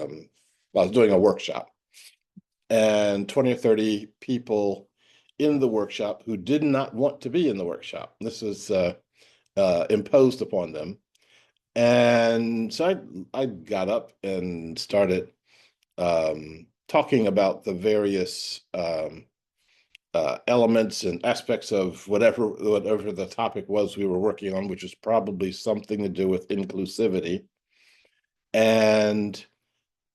I was doing a workshop, and 20 or 30 people in the workshop who did not want to be in the workshop. This was imposed upon them. And so I got up and started talking about the various elements and aspects of whatever the topic was we were working on, which was probably something to do with inclusivity. And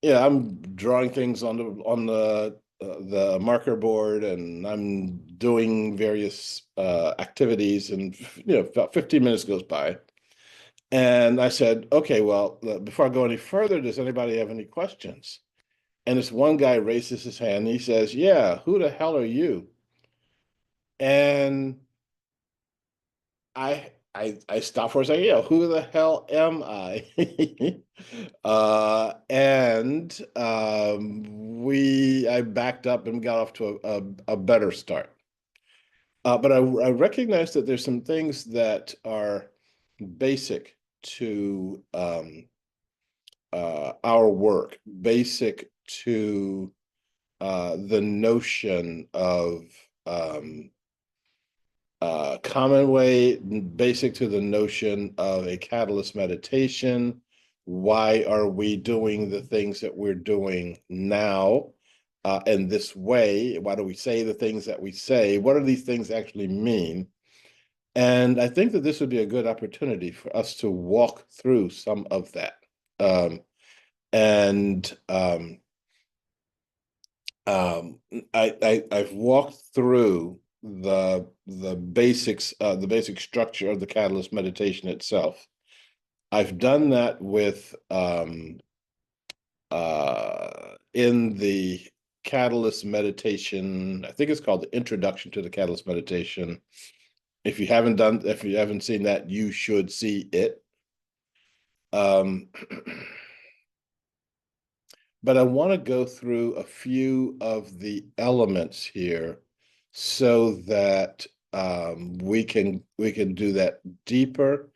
yeah, I'm drawing things on the marker board, and I'm doing various activities, and about 15 minutes goes by. And I said, okay, well, before I go any further, does anybody have any questions? And this one guy raises his hand and he says, yeah, who the hell are you? And I stopped for a second, yeah, who the hell am I? And I backed up and got off to a better start. But I recognize that there's some things that are basic to our work, basic to the notion of Commonway, basic to the notion of a catalyst meditation. Why are we doing the things that we're doing now in this way? Why do we say the things that we say? What do these things actually mean? And I think that this would be a good opportunity for us to walk through some of that. Um, and I've walked through the basics, the basic structure of the catalyst meditation itself. I've done that with in the catalyst meditation. I think it's called the Introduction to the Catalyst Meditation. If you haven't seen that, you should see it. Um, but I want to go through a few of the elements here so that we can do that deeper,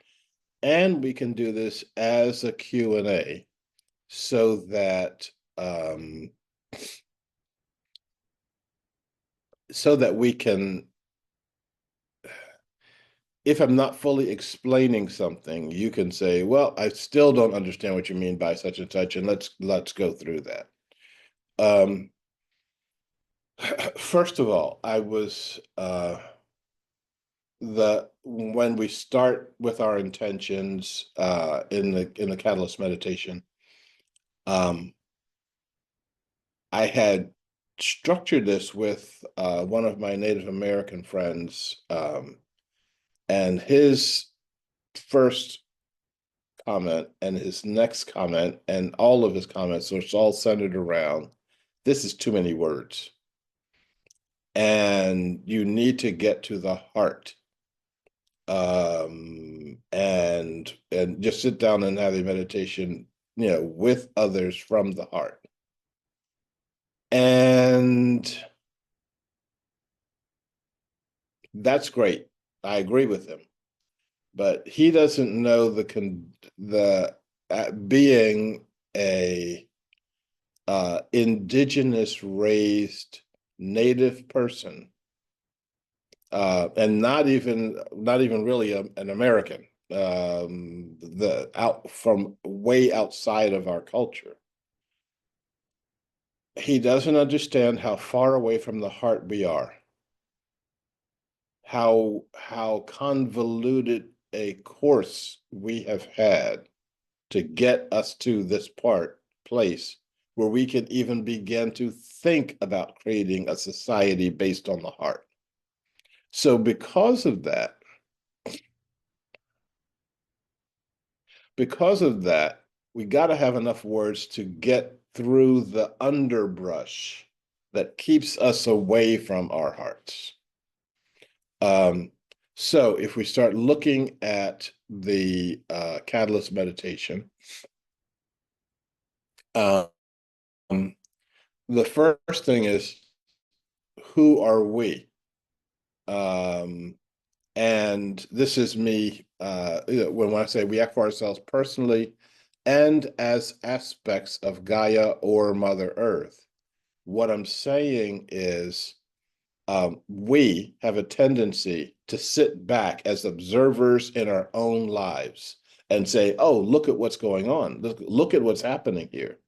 and we can do this as a Q&A so that we can, if I'm not fully explaining something, you can say, well, I still don't understand what you mean by such and such, and let's go through that. First of all, I was when we start with our intentions in the catalyst meditation, I had structured this with one of my Native American friends, and his first comment and his next comment and all of his comments are all centered around, this is too many words, and you need to get to the heart, and just sit down and have a meditation, with others from the heart. And that's great. I agree with him, but he doesn't know the being a indigenous raised native person, and not even really an American, the out from way outside of our culture. He doesn't understand how far away from the heart we are, how convoluted a course we have had to get us to this place where we can even begin to think about creating a society based on the heart. So because of that, we got to have enough words to get through the underbrush that keeps us away from our hearts. So if we start looking at the catalyst meditation, um, the first thing is, who are we? And this is me, when I say we act for ourselves personally, and as aspects of Gaia or Mother Earth. What I'm saying is we have a tendency to sit back as observers in our own lives and say, oh, look at what's going on. Look at what's happening here.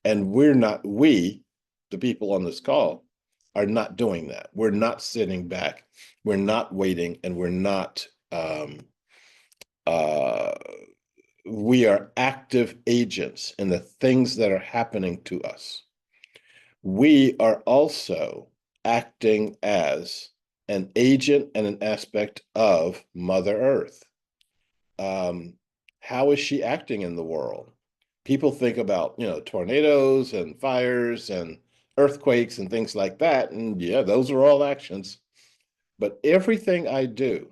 And we, the people on this call, are not doing that. We're not sitting back. We're not waiting, and we're not, uh, we are active agents in the things that are happening to us. We are also acting as an agent and an aspect of Mother Earth. Um, how is she acting in the world? People think about, tornadoes and fires and earthquakes and things like that. And yeah, those are all actions. But everything I do,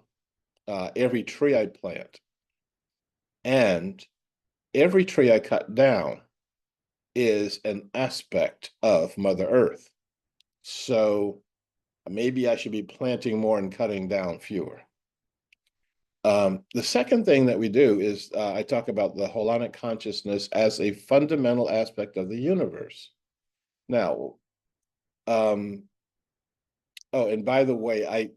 every tree I plant, and every tree I cut down is an aspect of Mother Earth. So maybe I should be planting more and cutting down fewer. The second thing that we do is I talk about the holonic consciousness as a fundamental aspect of the universe. Now, oh, and by the way,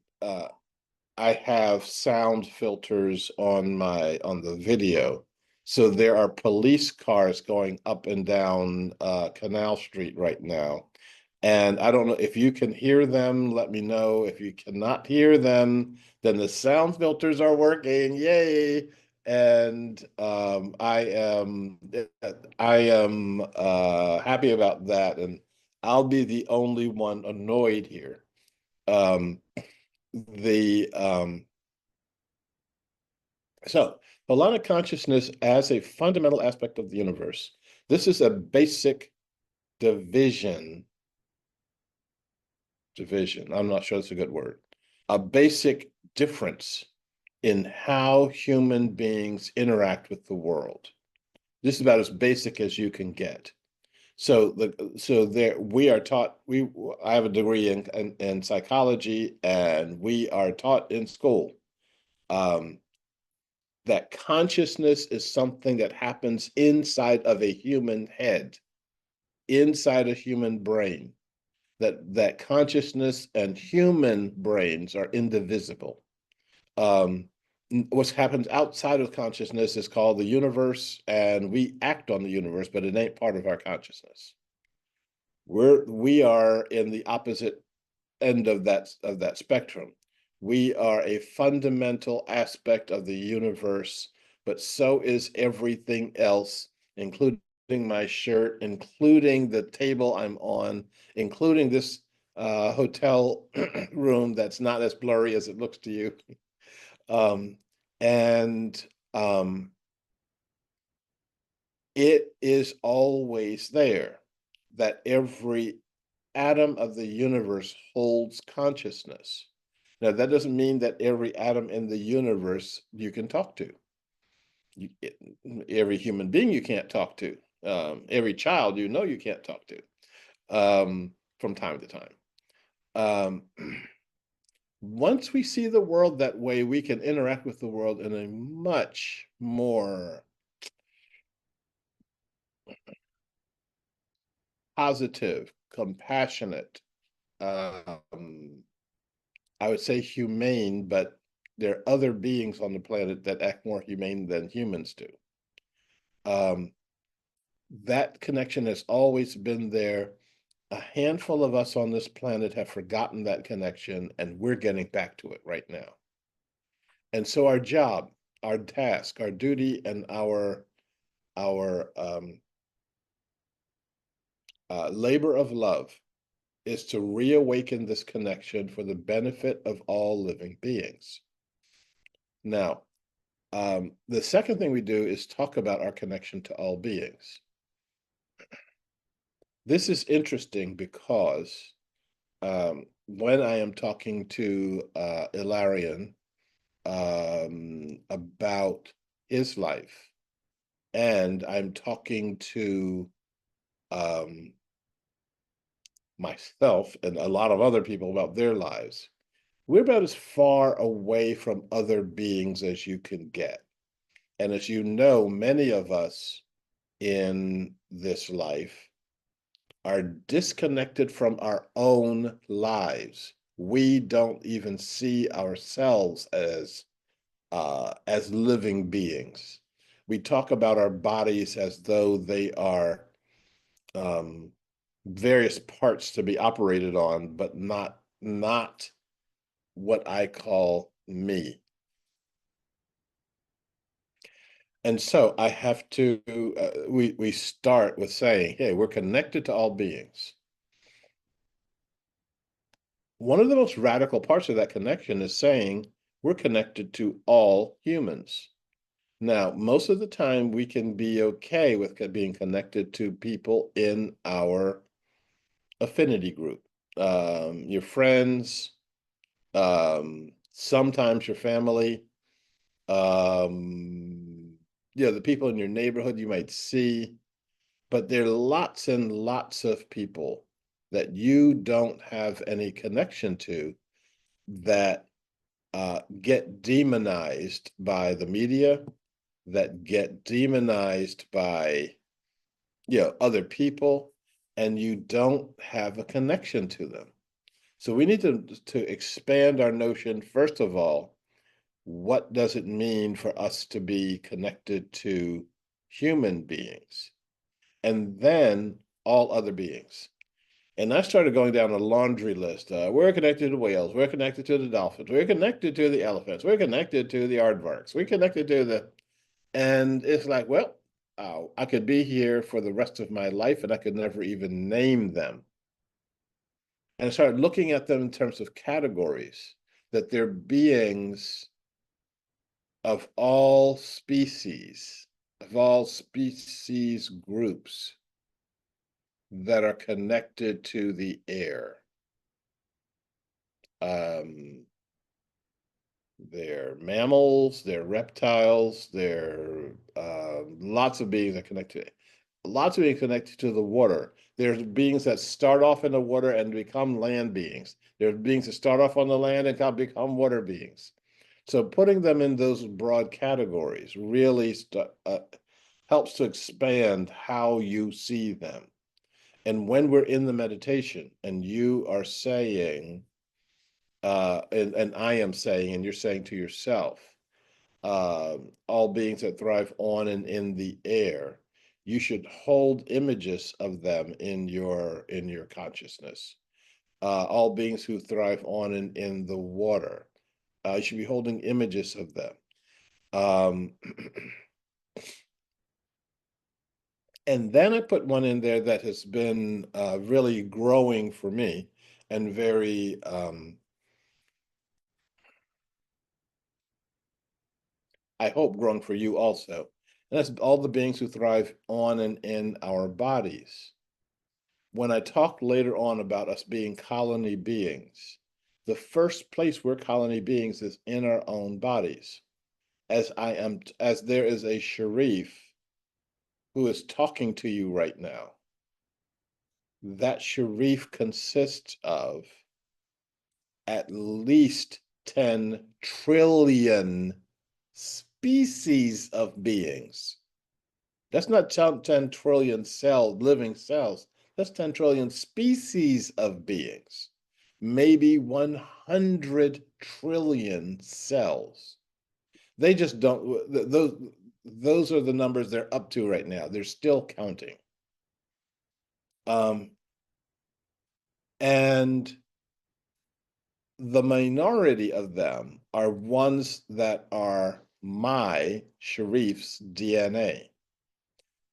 I have sound filters on the video. So there are police cars going up and down Canal Street right now. And I don't know if you can hear them, let me know. If you cannot hear them, then the sound filters are working. Yay. And I am happy about that. And I'll be the only one annoyed here. Um, the So, Hellenic consciousness as a fundamental aspect of the universe. This is a basic division. Division. I'm not sure that's a good word. A basic difference in how human beings interact with the world. This is about as basic as you can get. So there we are taught. I have a degree in psychology, and we are taught in school. Um, that consciousness is something that happens inside of a human head, inside a human brain, that consciousness and human brains are indivisible. Um, what happens outside of consciousness is called the universe, and we act on the universe, but it ain't part of our consciousness. We are in the opposite end of that spectrum. We are a fundamental aspect of the universe, but so is everything else, including my shirt, including the table I'm on, including this hotel room that's not as blurry as it looks to you. Um, and it is always there that every atom of the universe holds consciousness. Now, that doesn't mean that every atom in the universe you can talk to. You, every human being you can't talk to. Every child you can't talk to from time to time. Once we see the world that way, we can interact with the world in a much more positive, compassionate, um, I would say humane, but there are other beings on the planet that act more humane than humans do. Um, that connection has always been there. A handful of us on this planet have forgotten that connection, and we're getting back to it right now. And so our job, our task, our duty, and our labor of love is to reawaken this connection for the benefit of all living beings. Now, the second thing we do is talk about our connection to all beings. This is interesting because when I am talking to Ilarion about his life, and I'm talking to myself and a lot of other people about their lives, we're about as far away from other beings as you can get. And as you know, many of us in this life are disconnected from our own lives. We don't even see ourselves as living beings. We talk about our bodies as though they are um, various parts to be operated on, but not what I call me. And so I have to, we start with saying, hey, we're connected to all beings. One of the most radical parts of that connection is saying we're connected to all humans. Now, most of the time we can be okay with being connected to people in our affinity group, your friends, sometimes your family, the people in your neighborhood you might see, but there are lots and lots of people that you don't have any connection to that get demonized by the media, that get demonized by other people, and you don't have a connection to them. So we need to expand our notion, first of all, what does it mean for us to be connected to human beings? And then all other beings. And I started going down a laundry list. We're connected to whales. We're connected to the dolphins. We're connected to the elephants. We're connected to the aardvarks. We're connected to and it's like, well, I could be here for the rest of my life and I could never even name them. And I started looking at them in terms of categories, that they're beings of all species, groups that are connected to the air. They're mammals, they're reptiles, they're lots of beings that connect to it. Lots of beings connected to the water. There's beings that start off in the water and become land beings. There's beings that start off on the land and can become water beings. So putting them in those broad categories really helps to expand how you see them. And when we're in the meditation and you are saying, and I am saying, and you're saying to yourself, all beings that thrive on and in the air, you should hold images of them in your consciousness. All beings who thrive on and in the water, you should be holding images of them. And then I put one in there that has been really growing for me and very I hope growing for you also. And that's all the beings who thrive on and in our bodies. When I talk later on about us being colony beings, the first place we're colony beings is in our own bodies. As there is a Sharif who is talking to you right now. That Sharif consists of at least 10 trillion species of beings. That's not 10 trillion living cells. That's 10 trillion species of beings. Maybe 100 trillion cells. They just don't, those are the numbers they're up to right now. They're still counting. And the minority of them are ones that are my Sharif's DNA.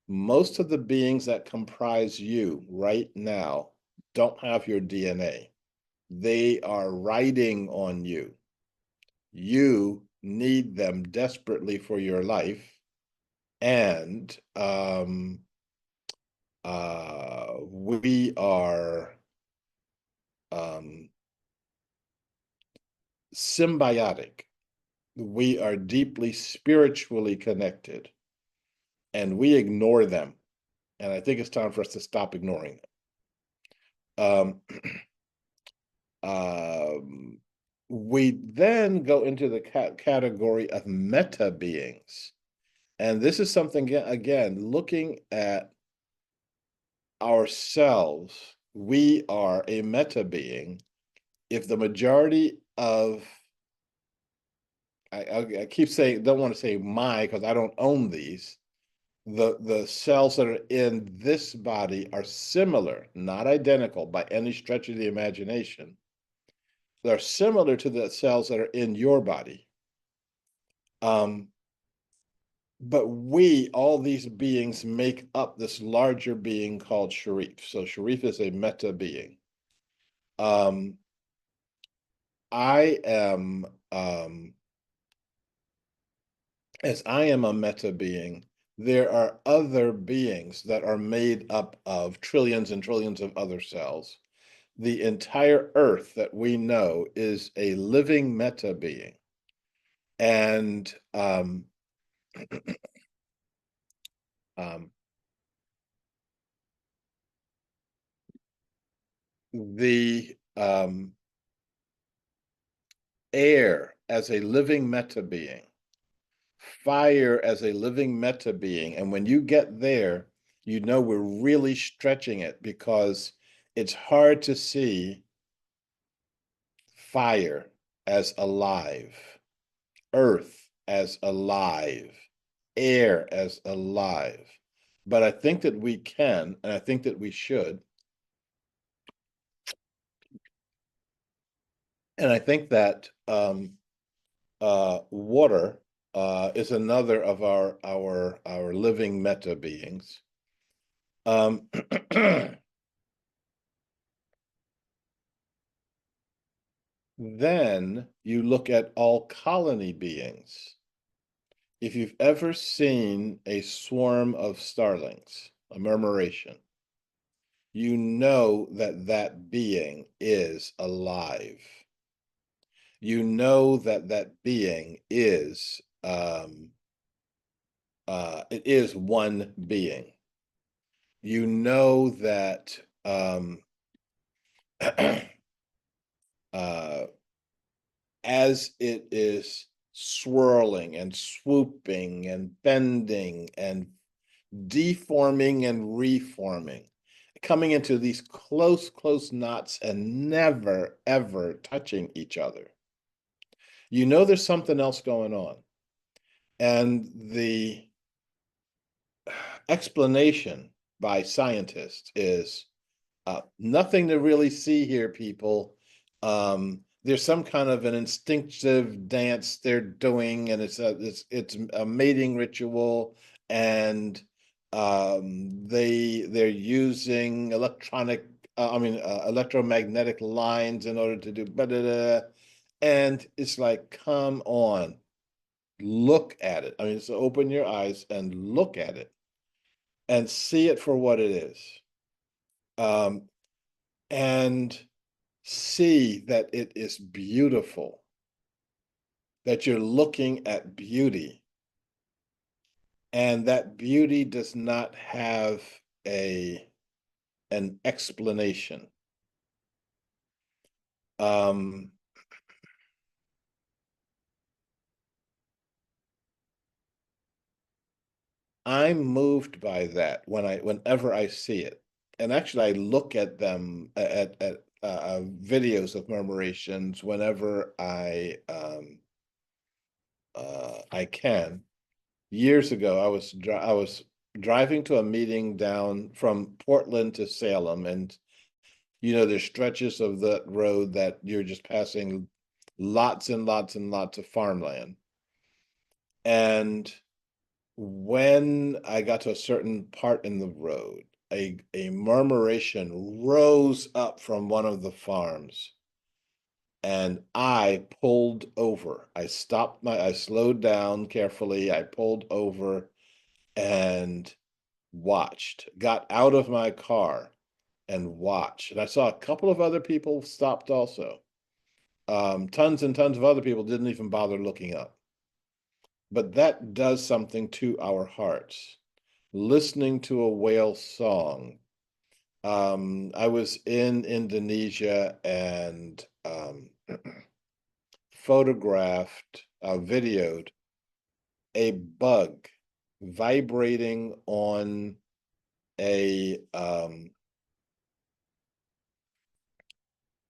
Most of the beings that comprise you right now don't have your DNA. They are riding on you. You need them desperately for your life. And we are symbiotic. We are deeply spiritually connected. And we ignore them. And I think it's time for us to stop ignoring them. We then go into the category of meta beings. And this is something, again, looking at ourselves, we are a meta being. If the majority of, I keep saying, don't want to say my, because I don't own these, the cells that are in this body are similar, not identical by any stretch of the imagination. They're similar to the cells that are in your body. But we, all these beings, make up this larger being called Sharif. So Sharif is a meta being. Um, I am, as I am a meta being, there are other beings that are made up of trillions and trillions of other cells. The entire Earth that we know is a living meta being. And um, the air as a living meta being, fire as a living meta being. And when you get there, you know we're really stretching it, because it's hard to see fire as alive, earth as alive, air as alive. But I think that we can, and I think that we should. And I think that water is another of our living meta beings. Um, Then you look at all colony beings. If you've ever seen a swarm of starlings, a murmuration, you know that that being is alive. You know that that being is, it is one being. You know that uh, as it is swirling and swooping and bending and deforming and reforming, coming into these close, close knots and never, ever touching each other. You know there's something else going on. And the explanation by scientists is nothing to really see here, people. There's some kind of an instinctive dance they're doing, and it's a mating ritual, and they're using electromagnetic lines in order to do blah. And it's like, come on, look at it. I mean, so open your eyes and look at it and see it for what it is. Um, and see that it is beautiful, that you're looking at beauty, and that beauty does not have an explanation. Um, I'm moved by that whenever I see it. And actually I look at them at videos of murmurations whenever I can. Years ago, I was driving to a meeting down from Portland to Salem, and there's stretches of the road that you're just passing lots and lots and lots of farmland. And when I got to a certain part in the road, a murmuration rose up from one of the farms, and I pulled over. I slowed down carefully, I pulled over and watched, got out of my car and watched. And I saw a couple of other people stopped also. Tons and tons of other people didn't even bother looking up. But that does something to our hearts. Listening to a whale song. I was in Indonesia and photographed, videoed a bug vibrating on a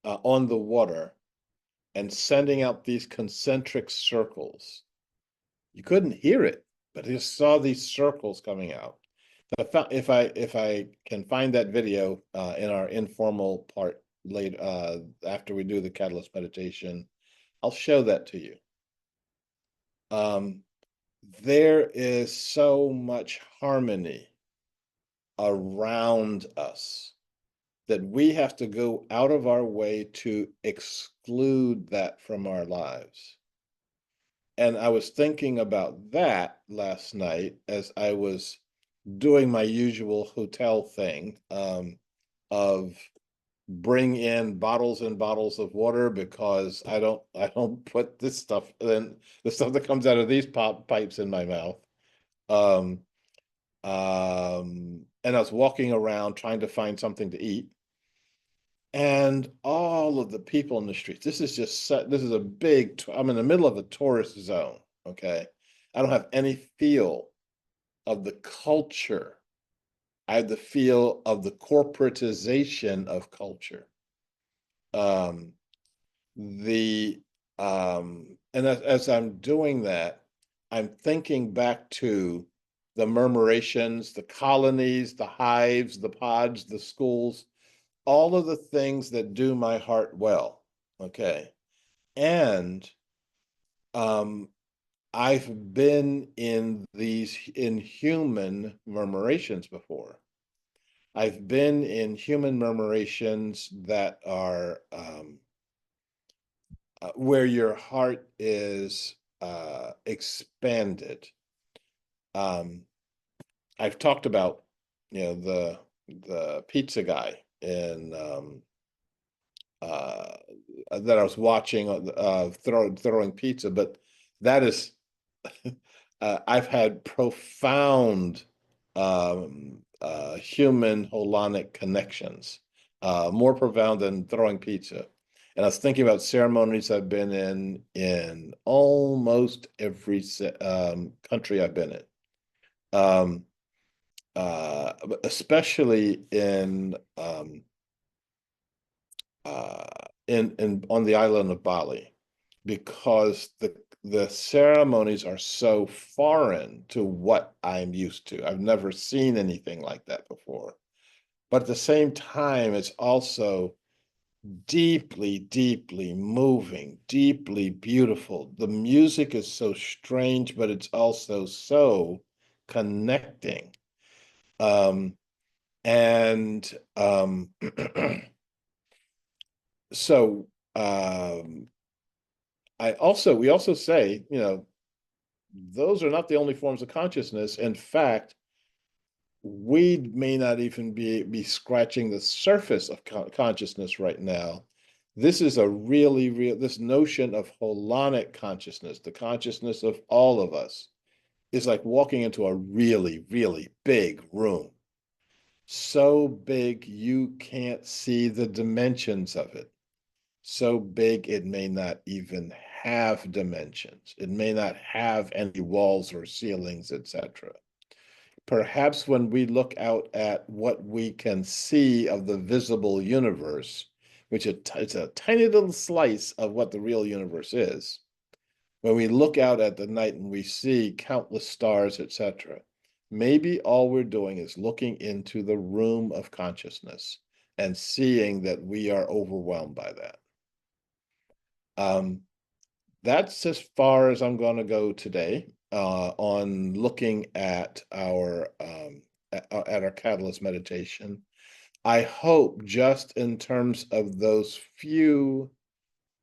on the water and sending out these concentric circles. You couldn't hear it, but I just saw these circles coming out. If I can find that video in our informal part later after we do the catalyst meditation, I'll show that to you. There is so much harmony around us that we have to go out of our way to exclude that from our lives. And I was thinking about that last night as I was doing my usual hotel thing of bring in bottles and bottles of water because I don't put this stuff in the stuff that comes out of these pipes in my mouth. And I was walking around trying to find something to eat. And all of the people in the streets, this is a big, I'm in the middle of a tourist zone, okay? I don't have any feel of the culture. I have the feel of the corporatization of culture. Um, and as I'm doing that, I'm thinking back to the murmurations, the colonies, the hives, the pods, the schools, all of the things that do my heart well. Okay. And I've been in these inhuman murmurations before. I've been in human murmurations that are where your heart is expanded. I've talked about, the pizza guy in that I was watching throwing pizza, but that is I've had profound human holonic connections, more profound than throwing pizza. And I was thinking about ceremonies I've been in almost every country I've been in, um, especially in on the island of Bali, because the ceremonies are so foreign to what I'm used to. I've never seen anything like that before. But at the same time, it's also deeply, deeply moving, deeply beautiful. The music is so strange, but it's also so connecting. Um, and so we also say, those are not the only forms of consciousness. In fact, we may not even be scratching the surface of consciousness right now. This is a really real, this notion of holonic consciousness, the consciousness of all of us, is like walking into a really, really big room. So big you can't see the dimensions of it. So big it may not even have dimensions. It may not have any walls or ceilings, etc. Perhaps when we look out at what we can see of the visible universe, which it's a tiny little slice of what the real universe is, when we look out at the night and we see countless stars, etc., maybe all we're doing is looking into the room of consciousness and seeing that we are overwhelmed by that. That's as far as I'm going to go today on looking at our catalyst meditation. I hope just in terms of those few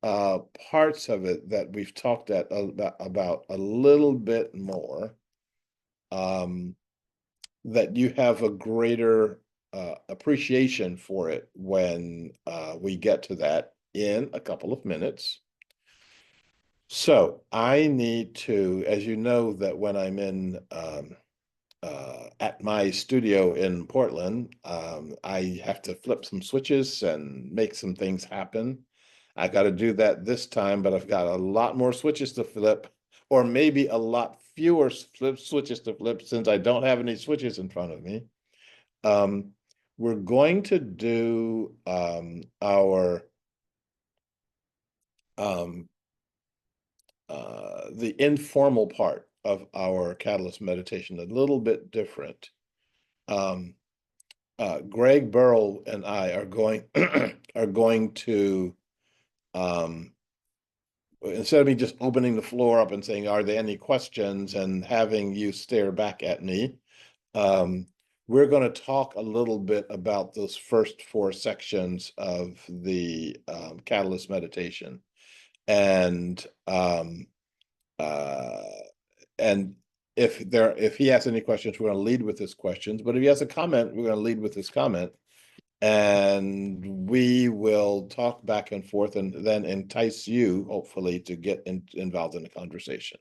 parts of it that we've talked about a little bit more, that you have a greater appreciation for it when we get to that in a couple of minutes. So I need to, as you know, that when I'm in at my studio in Portland, I have to flip some switches and make some things happen. I got to do that this time, but I've got a lot more switches to flip, or maybe a lot fewer switches to flip since I don't have any switches in front of me. We're going to do the informal part of our catalyst meditation a little bit different. Greg Burrell and I are going to instead of me just opening the floor up and saying, "Are there any questions?" and having you stare back at me, we're going to talk a little bit about those first 4 sections of the catalyst meditation, and uh, and if he has any questions, we're going to lead with his questions. But if he has a comment, we're going to lead with his comment, and we will talk back and forth, and then entice you, hopefully, to get involved in the conversation.